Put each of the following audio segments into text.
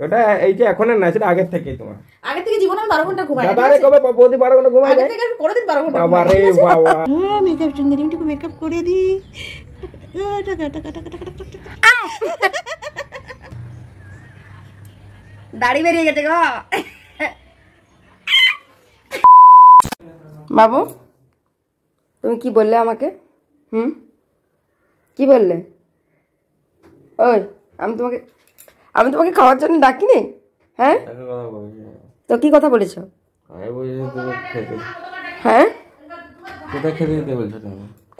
ওটা এই যে এখন না, সেটা আগের থেকেই তোমার। আগে থেকে জীবনে আমি 12 ঘন্টা ঘুমাই। দাদারে কবে বৌদি 12 ঘন্টা ঘুমাই? আগে থেকে কোনদিন 12 ঘন্টা। বাবা রে বাবা। হ্যাঁ, মেকআপ সুন্দরী একটু মেকআপ করে দি। দাড়ি বেরিয়ে গেছে গো। বাবু, তুমি কি বললে আমাকে? কি বললে? ওই আমি তোমাকে খাওয়ার জন্য ডাকিনি? হ্যাঁ, তো কি কথা বলেছো? হ্যাঁ,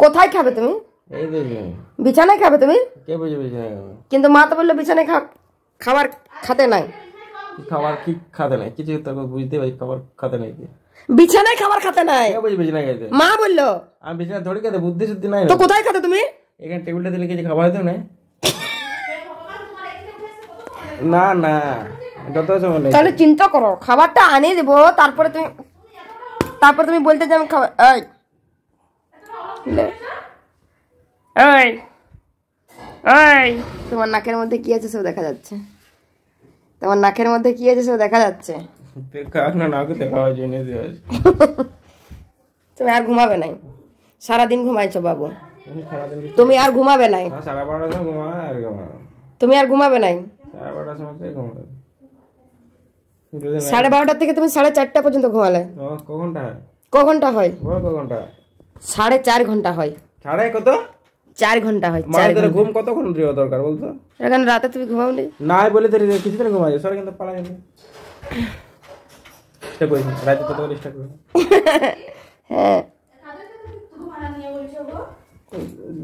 কোথায় খাবে তুমি? বিছানায় খাবে তুমি? কিন্তু মা তো বললো বিছানায় খাবার খাতে নাই। খাবার কি খাতে নাই? কিছু তো বুঝতে পারি, খাবার খাতে নাই। বিছানায় খাবার খাতে নাই মা বললো। আমি বিছানায় ধরে খেতে বুদ্ধি শুদ্ধি নাই। তো কোথায় খাতে তুমি? এখানে টেবিলটা দিলে কিছু খাবার হতো না। না না, যত সময় নেই। তাহলে চিন্তা করো, খাবারটা আনিয়ে দেবো, তারপরে তুমি বলতে যে আমি খাবার। তোমার নাকের মধ্যে কি আছে সব দেখা যাচ্ছে। তোমার নাকের মধ্যে কি আছে সব দেখা যাচ্ছে। তুমি আর ঘুমাবে নাই? সারাদিন ঘুমাইছো বাবু, তুমি আর ঘুমাবে নাই? তুমি আর ঘুমাবে নাই? 12:30 থেকে তুমি 4:30 পর্যন্ত ঘুমালে। ক ঘন্টা হয়? 4.5 ঘন্টা হয়। 4 ঘন্টা হয়। 4 ঘন্টা ঘুম কতক্ষণ দরকার বলতো? এখন রাতে তুমি ঘুমাও নি? না বলে তো কিছুদিন ঘুমাই সরে, কিন্তু পালা গেছে। রাতে কত চেষ্টা করো। হ্যাঁ,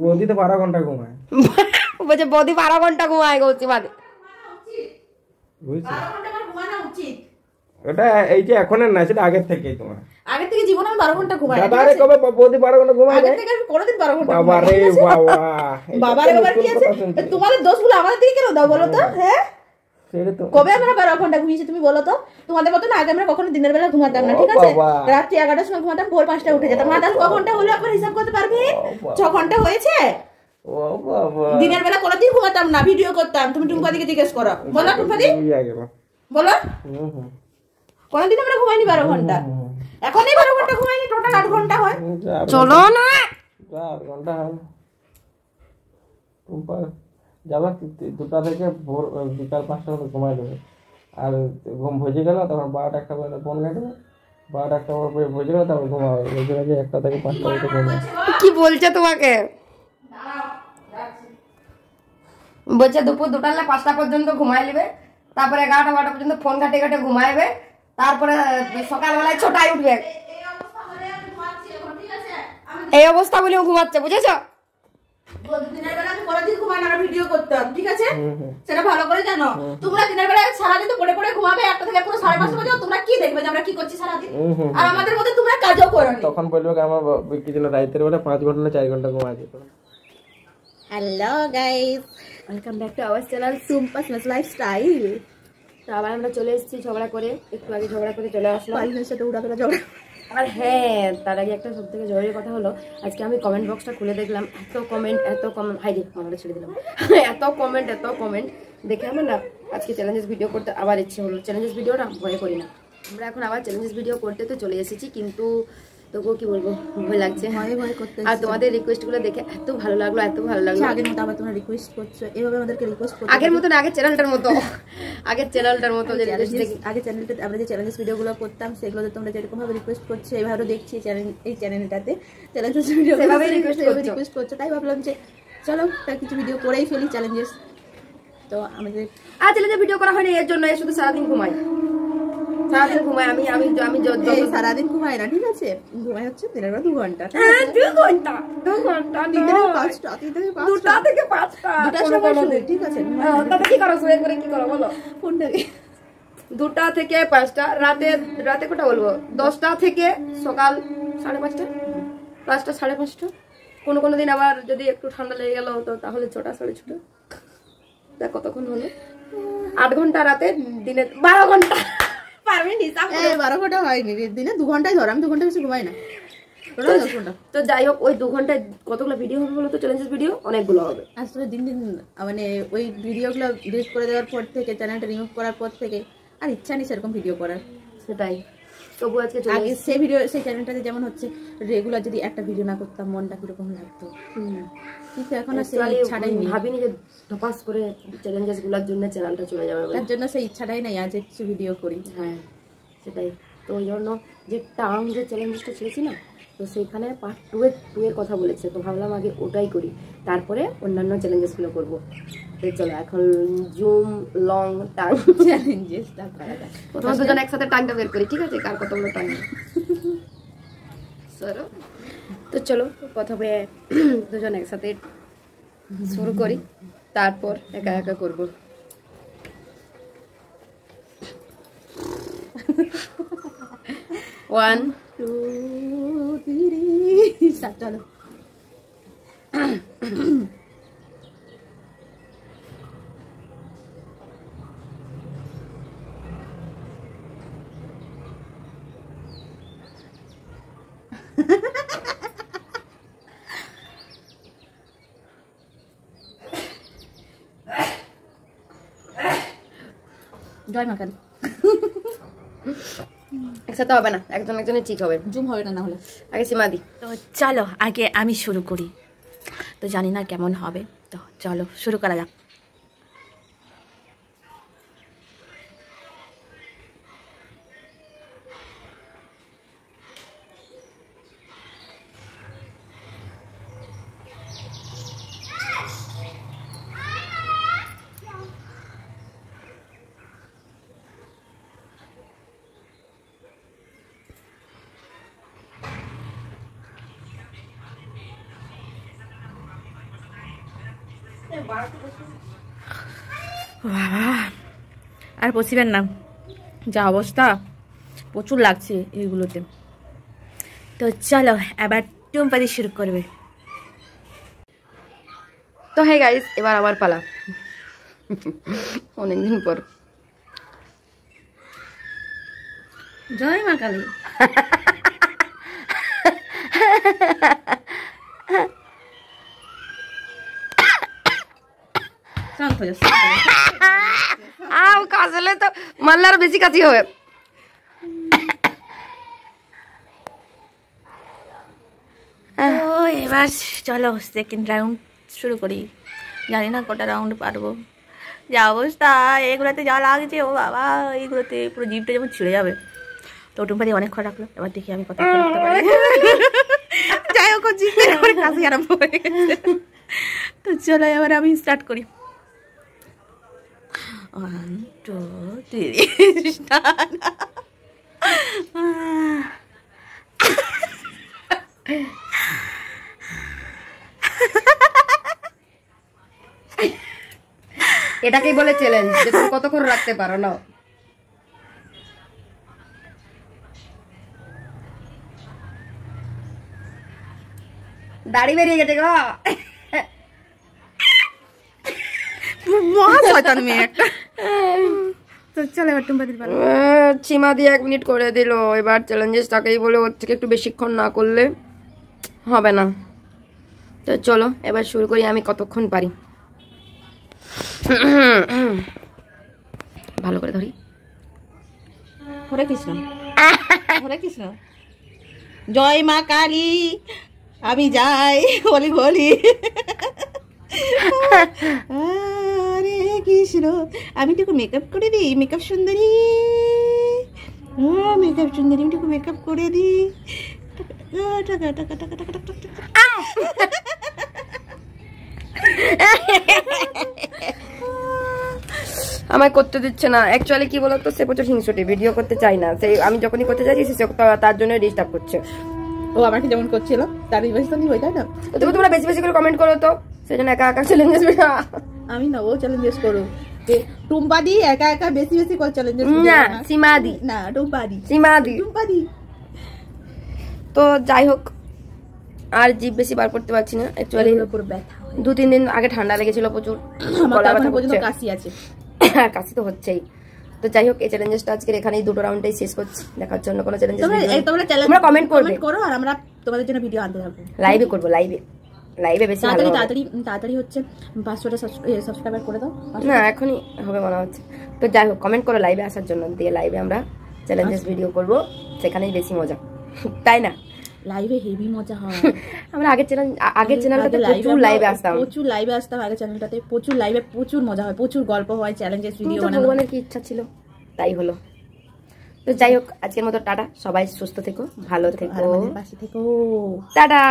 বৌদি তো 12 ঘন্টা ঘুমায়। বলছে বৌদি 12 ঘন্টা ঘুমায় গৌচি বাদে। ওটা এই যে এখন না, সেটা আগের থেকেই তোমার। আগে থেকে জীবনে আমি 12 ঘন্টা ঘুমাই। দাদারে কবে বৌদি 12 ঘন্টা ঘুমাই? আগে থেকে কোনদিন 12 ঘন্টা। বাবা রে বাবা। বাবারে বাবা কি আছে? তোমাদের দোষগুলো আমাদের দিকে কেন দাও বলো তো? হ্যাঁ, কবে আমরা 12 ঘন্টা ঘুমিয়েছি তুমি বলো তো? তোমাদের মতো না আগে আমরা কখনো দিনের বেলা ঘুমাতাম না, ঠিক আছে? রাত্রি 11টার সময় ঘুমাতাম, ভোর 5টায় উঠে যেতাম। তাহলে ক ঘন্টা হলো একবার হিসাব করতে পারবি? 6 ঘন্টা হয়েছে। দিনের বেলা কোনদিন ঘুমাতাম না, ভিডিও করতাম। তুমি টুম্পাদিকে জিজ্ঞেস করো, বলো টুম্পাদি, বলো কোনদিন আমরা ঘুমাইনি 12 ঘন্টা। এখনই 12 ঘন্টা ঘুমাইনি, টোটাল 8 ঘন্টা হয়। চলো না 4 ঘন্টা হয়। টুম্পা যাবা 2টা থেকে ভোর বিকাল 5টা পর্যন্ত ঘুমাই দেবে। আর ঘুম ভেজে গেল তখন 12টা-1টা পর্যন্ত ফোন ঘাটবে। 12টা-1টা পরে ভেজে গেল তারপর ঘুমাবে। ভেজে গেছে 1টা থেকে 5টা পর্যন্ত ঘুমাবে। কি বলছে তোমাকে? বলছে দুপুর 2টা না 5টা পর্যন্ত ঘুমাই নেবে, তারপরে 11টা-12টা পর্যন্ত ফোন ঘাটে ঘাটে ঘুমাইবে, তারপরে সকালবেলায় 6টায় উঠবে। এই অবস্থা বলেও ঘুমাচ্ছে, বুঝেছো? দিনের বেলা আমি কোনদিন ঘুমাই না, ভিডিও করতাম, ঠিক আছে? সেটা ভালো করে জানো। তোমরা দিনের বেলা সারাদিন তো পড়ে পড়ে ঘুমাবে, 1টা থেকে পুরো 5:30 পর্যন্ত। তোমরা কি দেখবে যে আমরা কি করছি সারাদিন? আর আমাদের মধ্যে তোমরা কাজও করো না। তখন বলবে আমার কি যেন রাতের বেলা 5 ঘন্টা না 4 ঘন্টা ঘুমাই যেত। Hello guys, welcome back to our channel সুম্পাস লাইফস্টাইল। তো আবার আমরা চলে এসেছি ঝগড়া করে, একটু আগে ঝগড়া করে চলে আসলাম। পালিনের সাথে উড়াধরা ঝগড়া। আর হ্যাঁ, তার আগে একটা সব থেকে জরুরি কথা হলো, আজকে আমি কমেন্ট বক্সটা খুলে দেখলাম, এত কমেন্ট হাইরে আমাদের ছেড়ে দিলাম। এত কমেন্ট দেখে আমার না আজকে চ্যালেঞ্জেস ভিডিও করতে আবার ইচ্ছে হলো। চ্যালেঞ্জেস ভিডিওটা ভয় করি না, আমরা এখন আবার চ্যালেঞ্জেস ভিডিও করতে তো চলে এসেছি, কিন্তু তবুও কি বলবো, ভয় লাগছে। ভয় করতে। আর তোমাদের রিকোয়েস্টগুলো দেখে এত ভালো লাগলো। আগের মতো আবার তোমরা রিকোয়েস্ট করছো, এভাবে আমাদেরকে রিকোয়েস্ট করছো। আগের মতো না, আগের চ্যানেলটার মতো যে আগে চ্যানেলটা আমরা যে চ্যালেঞ্জেস ভিডিওগুলো করতাম, সেগুলোতে তোমরা যেরকম ভাবে রিকোয়েস্ট করছো, এইভাবে দেখছি এই চ্যানেলটাতে চ্যালেঞ্জেস ভিডিও রিকোয়েস্ট করছো, তাই ভাবলাম যে চলো কিছু ভিডিও করেই ফেলি চ্যালেঞ্জেস। তো আমাদের চ্যালেঞ্জের ভিডিও করা হয়নি এর জন্য, শুধু সারাদিন ঘুমাই। আমি সারাদিন ঘুমাই না, ঠিক আছে? ঘুমাই হচ্ছে দিনের বেলা 2 ঘন্টা। 2 ঘন্টা 2টা থেকে 5টা ঠিক আছে? কি করো কি করো বলো ফোনটাকে। 2টা থেকে 5টা রাতে কোটা বলবো, 10টা থেকে সকাল 5:30, 5টা 5:30। কোনো দিন আবার যদি একটু ঠান্ডা লেগে গেল তো তাহলে 6টা 6:30। দেখ কতক্ষণ হলো, 8 ঘন্টা রাতে, দিনে 12 ঘন্টা। 12 ঘন্টা হয়নি, দিনে 2 ঘন্টাই ধর, আমি 2 ঘন্টা বেশি ঘুমাই না। তো যাই হোক ওই 2 ঘন্টায় কতগুলো ভিডিও হবে বলো তো? চ্যালেঞ্জেস ভিডিও অনেকগুলো হবে। আসলে দিন দিন মানে ওই ভিডিওগুলো ডিলিট করে দেওয়ার পর থেকে, চ্যানেলটা রিমুভ করার পর থেকে আর ইচ্ছা নেই সেরকম ভিডিও করার। সেটাই, তবু আজকে আগে সেই চ্যানেলটাতে যেমন হচ্ছে রেগুলার যদি একটা ভিডিও না করতাম মনটা কিরকম লাগতো, কিন্তু এখন আর সেই ইচ্ছাটাই নেই। ভাবিনি যে ধপাস করে চ্যালেঞ্জেস গুলোর জন্য চ্যানেলটা চলে যাবে, তার জন্য সেই ইচ্ছাটাই নাই আজ কিছু ভিডিও করি। হ্যাঁ সেটাই, তো ওই জন্য যে টার্ম যে চ্যালেঞ্জটা ছেড়েছি না, তো সেইখানে পার্ট 2 এর কথা বলেছে, তো ভাবলাম আগে ওটাই করি, তারপরে অন্যান্য চ্যালেঞ্জেসগুলো করবো। তো চলো এখন জুম লং টাং চ্যালেঞ্জেসটা করা যায়। প্রথমে দুজন একসাথে টাংটা বের করি, ঠিক আছে? কার কতগুলো টাং। তো চলো প্রথমে দুজন একসাথে শুরু করি, তারপর একা একা করবো। One 2 3 start. চলো জয় মা কালী। একসাথে হবে না, একজন একজনের ঠিক হবে, জুম হবে না, না হলে আগে সীমা দি। তো চলো আগে আমি শুরু করি, তো জানি না কেমন হবে, তো চলো শুরু করা যাক। আর পসিবেল না, যা অবস্থা প্রচুর লাগছে এইগুলোতে। তো চলো এবার টুম্পাদি শুরু করবে। তো হে গাইস, এবার আমার পালা, অনেকদিন পর। জয় মা কালী। কাশলে তো মারলে আরো বেশি কাশি হবে। এবার চলো সেকেন্ড রাউন্ড শুরু করি। জানি না কটা রাউন্ড পারবো, যা অবস্থা এগুলোতে যা লাগছে, ও বাবা এইগুলোতে পুরো জিভটা যেমন ছিঁড়ে যাবে। তো টুম্পাদি অনেক খড় রাখলো, এবার দেখি আমি কত রাখতে পারি। যাই হোক জিভে কাশি আরম্ভ হয়ে গেছে। তো চলো এবার আমি স্টার্ট করি। 1 2 3 স্টার্ট। এটাকেই বলে চ্যালেঞ্জ, যে তুমি কতক্ষণ রাখতে পারো না। দাড়ি বেরিয়ে গেছে গো, মেয়ে একটা। তো চলো এবার টুম্পাদির পালা। সীমা দিয়ে 1 মিনিট করে দিল। এবার চ্যালেঞ্জেস তাকেই বলে ওর থেকে একটু বেশিক্ষণ না করলে হবে না। তো চলো এবার শুরু করি, আমি কতক্ষণ পারি। ভালো করে ধরি। হরে কৃষ্ণ, হরে কৃষ্ণ, জয় মা কালী, আমি যাই বলি বলি। হরে কৃষ্ণ, আমি একটু মেকআপ করে দিই, মেকআপ সুন্দরী, মেকআপ সুন্দরী, আমি একটু মেকআপ করে দিই। আমায় করতে দিচ্ছে না। অ্যাকচুয়ালি কি বলতো, সে প্রচুর হিংসুটি, ভিডিও করতে চাই না। সেই আমি যখনই করতে চাইছি সে তার জন্য ডিস্টার্ব করছে। ও আমাকে যেমন করছিল তার বেশি তো নিবই, তাই না? তুমি তোমরা বেশি বেশি করে কমেন্ট করো, তো সেজন্য একা একা চ্যালেঞ্জেস না। আমি না, ও চ্যালেঞ্জেস করো। টুম্পাদি একা একা বেশি বেশি করে চ্যালেঞ্জেস না, সীমাদি না, টুম্পাদি, সীমাদি, টুম্পাদি। তো যাই হোক, আর জিভ বেশি বার করতে পারছি না। অ্যাকচুয়ালি পুরো ব্যথা, 2-3 দিন আগে ঠান্ডা লেগেছিল প্রচুর, আমার তো এখনো পর্যন্ত কাশি আছে। কাশি তো হচ্ছেই। তো যাই হোক, এই চ্যালেঞ্জটা আজকের এখানেই 2টো রাউন্ডেই শেষ করছি। দেখা হচ্ছে অন্য কোনো চ্যালেঞ্জ। তোমরা কমেন্ট করো আর আমরা তোমাদের জন্য ভিডিও আনতে থাকবো। লাইভে করবো, লাইভে বেশি ভালো হবে। তাড়াতাড়ি হচ্ছে 500টা সাবস্ক্রাইবার করে দাও। না এখনই হবে মনে হচ্ছে। তো যাই হোক, কমেন্ট করো লাইভে আসার জন্য, দিয়ে লাইভে আমরা চ্যালেঞ্জেস ভিডিও করব, সেখানেই বেশি মজা, তাই না? লাইভে হেভি মজা হয়। আমরা আগের চ্যানেলটাতে প্রচুর লাইভে আসতাম, আগের চ্যানেলটাতে প্রচুর লাইভে প্রচুর মজা হয়, প্রচুর গল্প হয়, চ্যালেঞ্জেস ভিডিও বানানো। ভগবানের কি ইচ্ছা ছিল তাই হলো। তো যাই হোক, আজকের মতো টাটা, সবাই সুস্থ থেকো, ভালো থেকো, পাশে থেকো, টাটা।